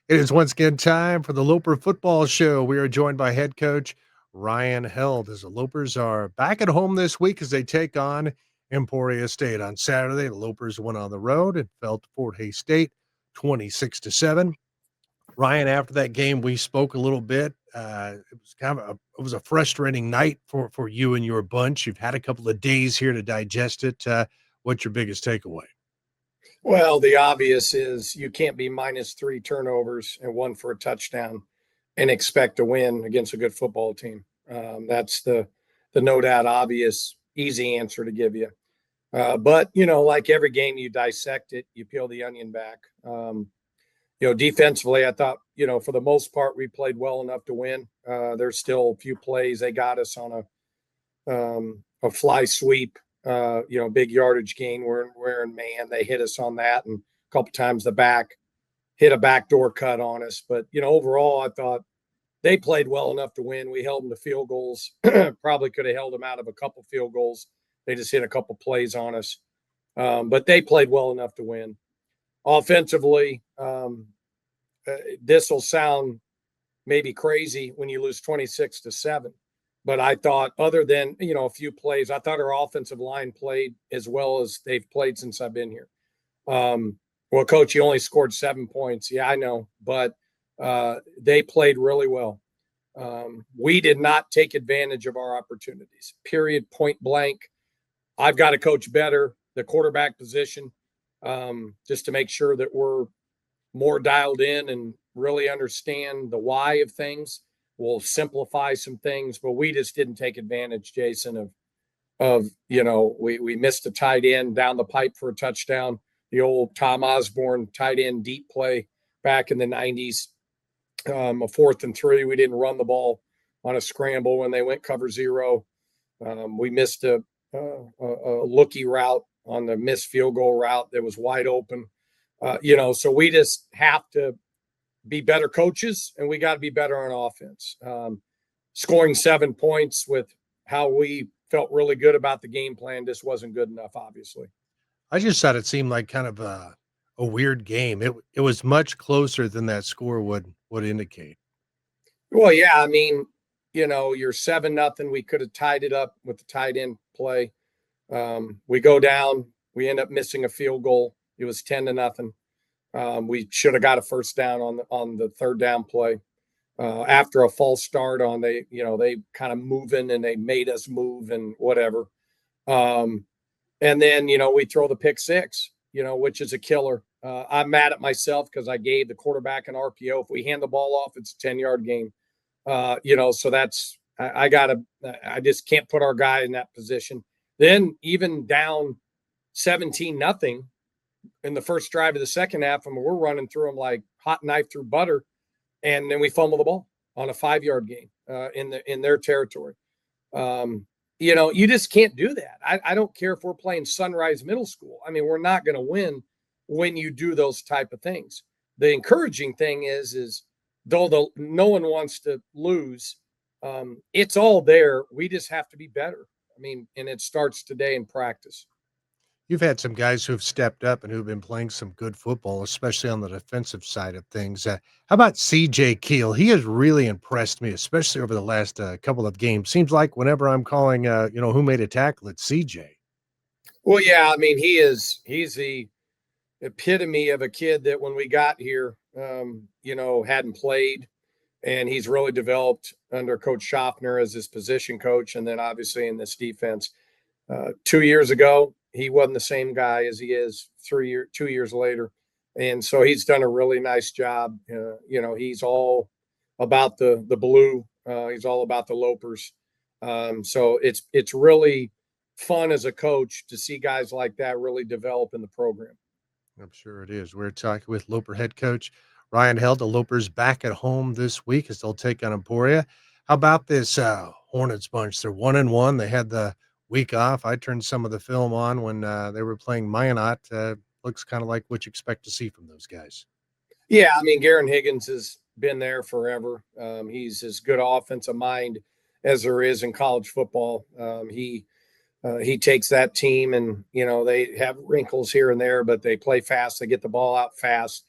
It is once again time for the Loper Football Show. We are joined by head coach Ryan Held as the Lopers are back at home this week as they take on Emporia State. On Saturday, the Lopers went on the road and fell to Fort Hays State 26-7. Ryan, after that game, we spoke a little bit. It was kind of a frustrating night for you and your bunch. You've had a couple of days here to digest it. What's your biggest takeaway? Well, the obvious is you can't be minus 3 turnovers and 1 for a touchdown and expect to win against a good football team. That's the no doubt obvious, easy answer to give you. But, like every game, you dissect it, you peel the onion back. Defensively, I thought, for the most part, we played well enough to win. There's still a few plays. They got us on a fly sweep, big yardage gain. We're in man. They hit us on that. And a couple times the back hit a backdoor cut on us. But, overall, I thought they played well enough to win. We held them to field goals. Probably could have held them out of a couple field goals. They just hit a couple plays on us. But they played well enough to win. Offensively, this will sound maybe crazy when you lose 26-7. But I thought other than, a few plays, I thought our offensive line played as well as they've played since I've been here. Well, Coach, you only scored 7 points. Yeah, I know. But they played really well. We did not take advantage of our opportunities, period, point blank. I've got to coach better the quarterback position just to make sure that we're more dialed in and really understand the why of things. We'll simplify some things, but we just didn't take advantage, Jason, of we missed a tight end down the pipe for a touchdown. The old Tom Osborne tight end deep play back in the 90s. A 4th and 3, we didn't run the ball on a scramble when they went cover 0. We missed a looky route on the missed field goal route that was wide open. So we just have to be better coaches, and we got to be better on offense. Scoring 7 points with how we felt really good about the game plan just wasn't good enough, obviously. I just thought it seemed like kind of a weird game. It was much closer than that score would indicate. Well, yeah, I mean, you're 7-0. We could have tied it up with the tight end play. We go down. We end up missing a field goal. It was 10-0. We should have got a first down on the third down play. After a false start on they kind of moving and they made us move and whatever. And then, we throw the pick 6, which is a killer. I'm mad at myself because I gave the quarterback an RPO. If we hand the ball off, it's a 10-yard game. So that's I just can't put our guy in that position. Then even down 17-0 in the first drive of the second half, and we're running through them like hot knife through butter, and then we fumble the ball on a 5-yard game in their territory. You just can't do that. I don't care if we're playing Sunrise Middle School. I mean, we're not going to win when you do those type of things. The encouraging thing is though no one wants to lose, it's all there. We just have to be better. I mean, and it starts today in practice. You've had some guys who've stepped up and who've been playing some good football, especially on the defensive side of things. How about CJ Keel? He has really impressed me, especially over the last couple of games. Seems like whenever I'm calling, who made a tackle, it's CJ. Well, yeah, I mean, he's the epitome of a kid that when we got here, hadn't played, and he's really developed under Coach Schaffner as his position coach, and then obviously in this defense. 2 years ago, he wasn't the same guy as he is 2 years later. And so he's done a really nice job. He's all about the blue. He's all about the Lopers. So it's really fun as a coach to see guys like that really develop in the program. I'm sure it is. We're talking with Loper head coach Ryan Held. The Lopers back at home this week as they'll take on Emporia. How about this Hornets bunch? They're 1-1. They had the week off. I turned some of the film on when they were playing MIAA. Looks kind of like what you expect to see from those guys. Yeah, I mean, Garen Higgins has been there forever. He's as good offensive mind as there is in college football. He takes that team and, they have wrinkles here and there, but they play fast. They get the ball out fast.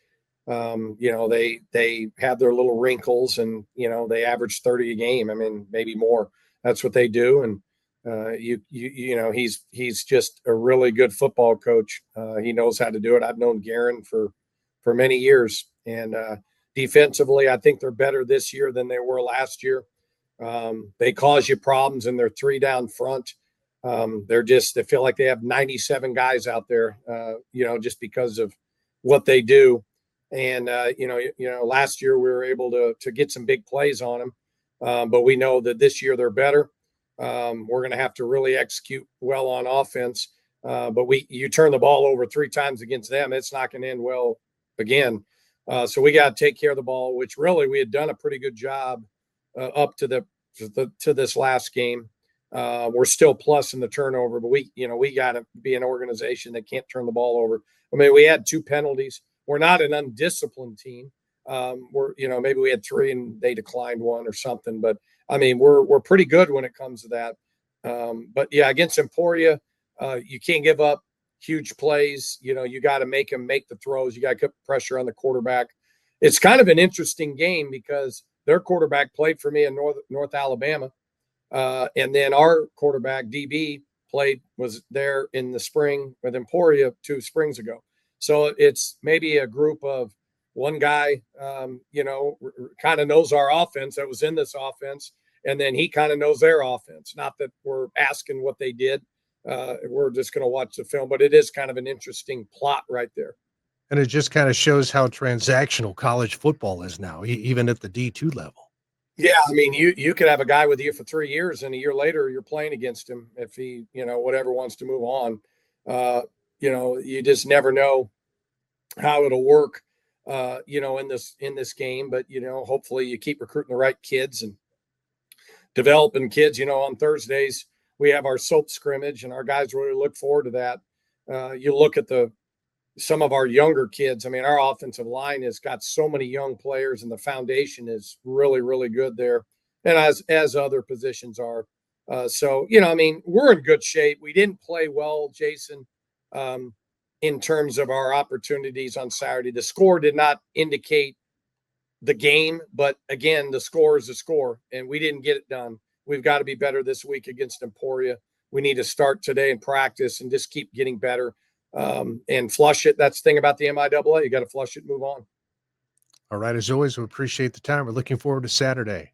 They have their little wrinkles, and they average 30 a game. I mean, maybe more. That's what they do, and he's just a really good football coach. He knows how to do it. I've known Garen for many years, and defensively, I think they're better this year than they were last year. They cause you problems in their 3 down front. They feel like they have 97 guys out there, just because of what they do. And last year we were able to get some big plays on them, but we know that this year they're better. We're going to have to really execute well on offense. But you turn the ball over 3 times against them, it's not going to end well again. So we got to take care of the ball, which really we had done a pretty good job up to this last game. We're still plus in the turnover, but we got to be an organization that can't turn the ball over. I mean, we had 2 penalties. We're not an undisciplined team. Maybe we had 3 and they declined 1 or something, but I mean, we're pretty good when it comes to that. But yeah, against Emporia, you can't give up huge plays. You got to make them make the throws. You got to put pressure on the quarterback. It's kind of an interesting game because their quarterback played for me in North Alabama. And then our quarterback DB was there in the spring with Emporia 2 springs ago. So it's maybe a group of one guy, kind of knows our offense that was in this offense. And then he kind of knows their offense. Not that we're asking what they did. We're just going to watch the film, but it is kind of an interesting plot right there. And it just kind of shows how transactional college football is now, even at the D2 level. Yeah, I mean, you could have a guy with you for 3 years, and a year later you're playing against him if he, whatever wants to move on. You just never know how it'll work, in this game. But hopefully you keep recruiting the right kids and developing kids. On Thursdays we have our soap scrimmage, and our guys really look forward to that. You look at some of our younger kids. I mean, our offensive line has got so many young players, and the foundation is really, really good there. And as other positions are. I mean, we're in good shape. We didn't play well, Jason, in terms of our opportunities on Saturday. The score did not indicate the game, but again, the score is a score, and we didn't get it done. We've got to be better this week against Emporia. We need to start today in practice and just keep getting better. And flush it. That's the thing about the MIAA. You got to flush it, move on. All right. As always, we appreciate the time. We're looking forward to Saturday.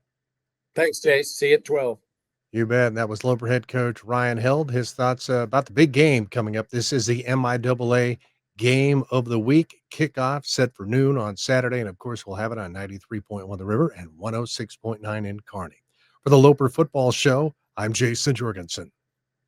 Thanks, Chase. See you at 12. You bet. And that was Loper head coach Ryan Held. His thoughts about the big game coming up. This is the MIAA game of the week. Kickoff set for noon on Saturday. And of course, we'll have it on 93.1 The River and 106.9 in Kearney. For the Loper Football Show, I'm Jason Jorgensen.